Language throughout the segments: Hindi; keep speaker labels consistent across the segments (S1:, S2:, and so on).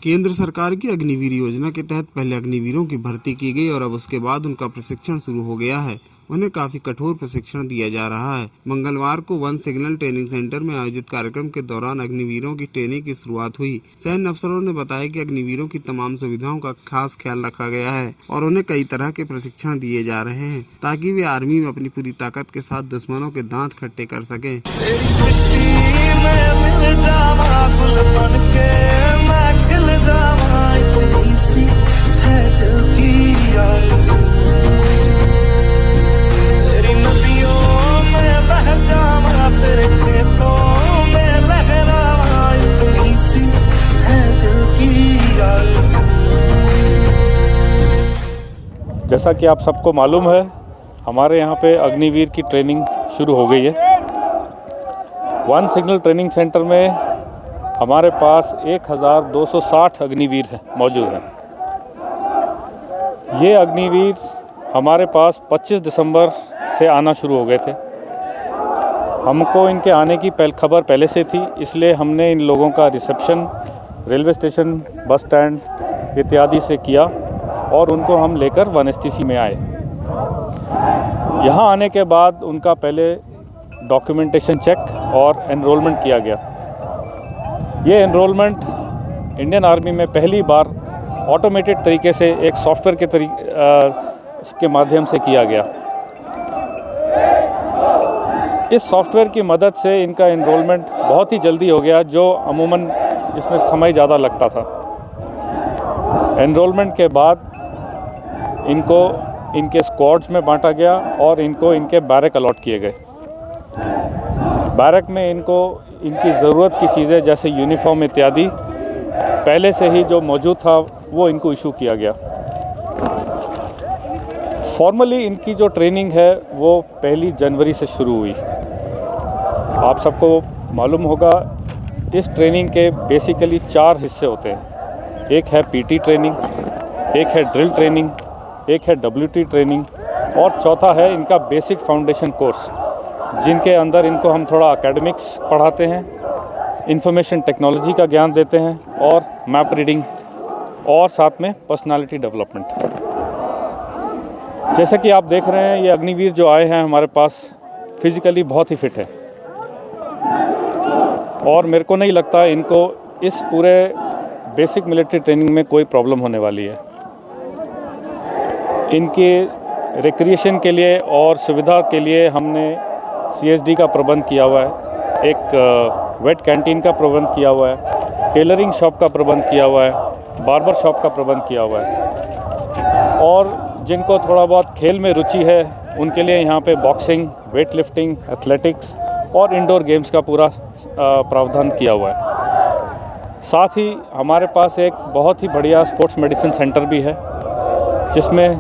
S1: केंद्र सरकार की अग्निवीर योजना के तहत पहले अग्निवीरों की भर्ती की गई और अब उसके बाद उनका प्रशिक्षण शुरू हो गया है। उन्हें काफी कठोर प्रशिक्षण दिया जा रहा है। मंगलवार को वन सिग्नल ट्रेनिंग सेंटर में आयोजित कार्यक्रम के दौरान अग्निवीरों की ट्रेनिंग की शुरुआत हुई। सैन्य अफसरों ने बताया कि अग्निवीरों की तमाम सुविधाओं का खास ख्याल रखा गया है और उन्हें कई तरह के प्रशिक्षण दिए जा रहे हैं ताकि वे आर्मी में अपनी पूरी ताकत के साथ दुश्मनों के दांत खट्टे कर सकें।
S2: जैसा कि आप सबको मालूम है, हमारे यहाँ पे अग्निवीर की ट्रेनिंग शुरू हो गई है। वन सिग्नल ट्रेनिंग सेंटर में हमारे पास 1260 अग्निवीर मौजूद हैं। ये अग्निवीर हमारे पास 25 दिसंबर से आना शुरू हो गए थे। हमको इनके आने की खबर पहले से थी, इसलिए हमने इन लोगों का reception railway station, bus stand इत्यादि से किया और उनको हम लेकर वन एसटीसी में आए। यहाँ आने के बाद उनका पहले डॉक्यूमेंटेशन चेक और एनरोलमेंट किया गया। ये एनरोलमेंट इंडियन आर्मी में पहली बार ऑटोमेटेड तरीके से एक सॉफ्टवेयर के माध्यम से किया गया। इस सॉफ्टवेयर की मदद से इनका एनरोलमेंट बहुत ही जल्दी हो गया, जो अमूमन जिसमें समय ज़्यादा लगता था। एनरोलमेंट के बाद इनको इनके स्क्वाड्स में बांटा गया और इनको इनके बैरक अलॉट किए गए। बैरक में इनको इनकी ज़रूरत की चीज़ें जैसे यूनिफॉर्म इत्यादि पहले से ही जो मौजूद था वो इनको इशू किया गया। फॉर्मली इनकी जो ट्रेनिंग है वो 1 जनवरी से शुरू हुई। आप सबको मालूम होगा, इस ट्रेनिंग के बेसिकली 4 हिस्से होते हैं। एक है पीटी ट्रेनिंग, एक है ड्रिल ट्रेनिंग, एक है डब्ल्यूटी ट्रेनिंग और चौथा है इनका बेसिक फाउंडेशन कोर्स, जिनके अंदर इनको हम थोड़ा एकेडमिक्स पढ़ाते हैं, इंफॉर्मेशन टेक्नोलॉजी का ज्ञान देते हैं और मैप रीडिंग और साथ में पर्सनालिटी डेवलपमेंट। जैसे कि आप देख रहे हैं, ये अग्निवीर जो आए हैं हमारे पास फिज़िकली बहुत ही फिट है और मेरे को नहीं लगता इनको इस पूरे बेसिक मिलिट्री ट्रेनिंग में कोई प्रॉब्लम होने वाली है। इनके रिक्रिएशन के लिए और सुविधा के लिए हमने सीएसडी का प्रबंध किया हुआ है, एक वेट कैंटीन का प्रबंध किया हुआ है, टेलरिंग शॉप का प्रबंध किया हुआ है, बार्बर शॉप का प्रबंध किया हुआ है और जिनको थोड़ा बहुत खेल में रुचि है उनके लिए यहाँ पे बॉक्सिंग, वेट लिफ्टिंग, एथलेटिक्स और इंडोर गेम्स का पूरा प्रावधान किया हुआ है। साथ ही हमारे पास एक बहुत ही बढ़िया स्पोर्ट्स मेडिसिन सेंटर भी है, जिसमें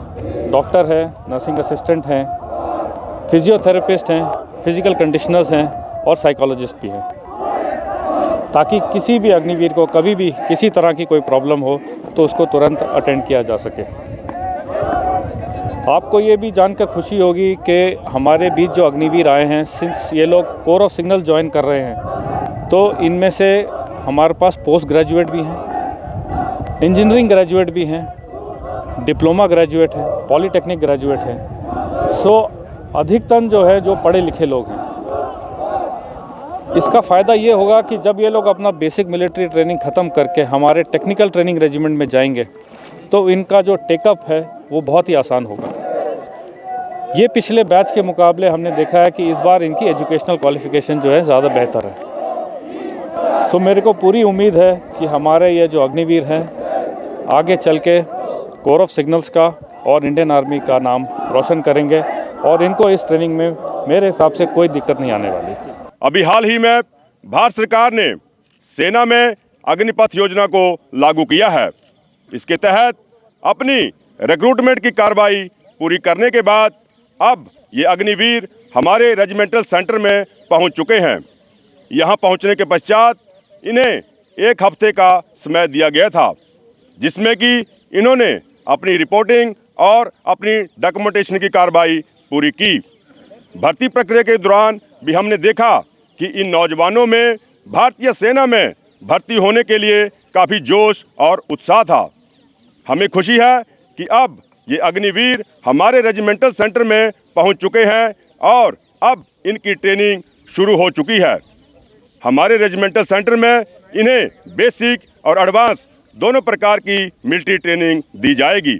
S2: डॉक्टर है, नर्सिंग असिस्टेंट हैं, फिजियोथेरेपिस्ट हैं, फिज़िकल कंडीशनर्स हैं और साइकोलॉजिस्ट भी हैं, ताकि किसी भी अग्निवीर को कभी भी किसी तरह की कोई प्रॉब्लम हो तो उसको तुरंत अटेंड किया जा सके। आपको ये भी जानकर खुशी होगी कि हमारे बीच जो अग्निवीर आए हैं, सिंस ये लोग कोर ऑफ सिग्नल ज्वाइन कर रहे हैं, तो इनमें से हमारे पास पोस्ट ग्रेजुएट भी हैं, इंजीनियरिंग ग्रेजुएट भी हैं, डिप्लोमा ग्रेजुएट हैं, पॉलीटेक्निक ग्रेजुएट हैं। सो अधिकतम जो है जो पढ़े लिखे लोग हैं। इसका फ़ायदा ये होगा कि जब ये लोग अपना बेसिक मिलिट्री ट्रेनिंग ख़त्म करके हमारे टेक्निकल ट्रेनिंग रेजिमेंट में जाएंगे तो इनका जो टेकअप है वो बहुत ही आसान होगा। ये पिछले बैच के मुकाबले हमने देखा है कि इस बार इनकी एजुकेशनल क्वालिफ़िकेशन जो है ज़्यादा बेहतर है। सो मेरे को पूरी उम्मीद है कि हमारे ये जो अग्निवीर हैं आगे चल के कोर ऑफ सिग्नल्स का और इंडियन आर्मी का नाम रोशन करेंगे और इनको इस ट्रेनिंग में मेरे हिसाब से कोई दिक्कत नहीं आने वाली।
S3: अभी हाल ही में भारत सरकार ने सेना में अग्निपथ योजना को लागू किया है। इसके तहत अपनी रिक्रूटमेंट की कार्रवाई पूरी करने के बाद अब ये अग्निवीर हमारे रेजिमेंटल सेंटर में पहुंच चुके हैं। यहां पहुंचने के पश्चात इन्हें 1 हफ्ते का समय दिया गया था, जिसमें कि इन्होंने अपनी रिपोर्टिंग और अपनी डॉक्यूमेंटेशन की कार्रवाई पूरी की। भर्ती प्रक्रिया के दौरान भी हमने देखा कि इन नौजवानों में भारतीय सेना में भर्ती होने के लिए काफ़ी जोश और उत्साह था। हमें खुशी है कि अब ये अग्निवीर हमारे रेजिमेंटल सेंटर में पहुंच चुके हैं और अब इनकी ट्रेनिंग शुरू हो चुकी है। हमारे रेजिमेंटल सेंटर में इन्हें बेसिक और एडवांस दोनों प्रकार की मिलिट्री ट्रेनिंग दी जाएगी।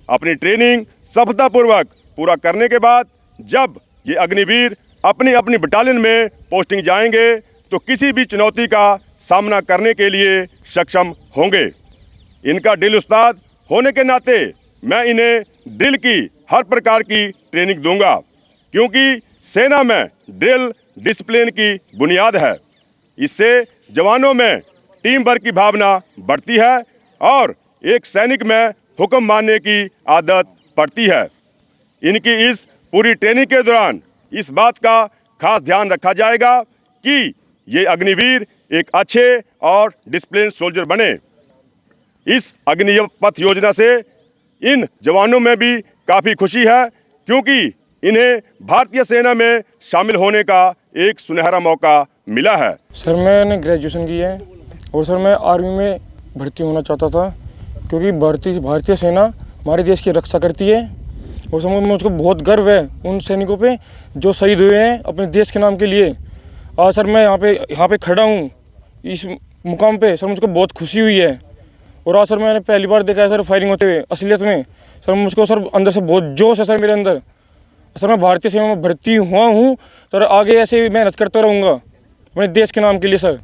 S3: अपनी ट्रेनिंग सफलतापूर्वक पूरा करने के बाद जब ये अग्निवीर अपनी अपनी बटालियन में पोस्टिंग जाएंगे तो किसी भी चुनौती का सामना करने के लिए सक्षम होंगे। इनका ड्रिल उस्ताद होने के नाते मैं इन्हें ड्रिल की हर प्रकार की ट्रेनिंग दूंगा, क्योंकि सेना में ड्रिल डिसिप्लिन की बुनियाद है। इससे जवानों में टीम वर्क की भावना बढ़ती है और एक सैनिक में हुक्म मानने की आदत पड़ती है। इनकी इस पूरी ट्रेनिंग के दौरान इस बात का खास ध्यान रखा जाएगा कि ये अग्निवीर एक अच्छे और डिसिप्लिन सोल्जर बने। इस अग्निपथ योजना से इन जवानों में भी काफ़ी खुशी है, क्योंकि इन्हें भारतीय सेना में शामिल होने का एक सुनहरा मौका मिला है।
S4: सर मैंने ग्रेजुएशन की है और सर मैं आर्मी में भर्ती होना चाहता था, क्योंकि भारतीय सेना हमारे देश की रक्षा करती है और सर मुझको बहुत गर्व है उन सैनिकों पे जो शहीद हुए हैं अपने देश के नाम के लिए। आज सर मैं यहाँ पे खड़ा हूँ इस मुकाम पे, सर मुझको बहुत खुशी हुई है। और आज सर मैंने पहली बार देखा है सर फायरिंग होते हुए असलियत में। सर मुझको सर अंदर से बहुत जोश है सर मेरे अंदर। सर मैं भारतीय सेना में भर्ती हुआ हूँ, सर आगे ऐसे ही मेहनत करता रहूँगा अपने देश के नाम के लिए सर।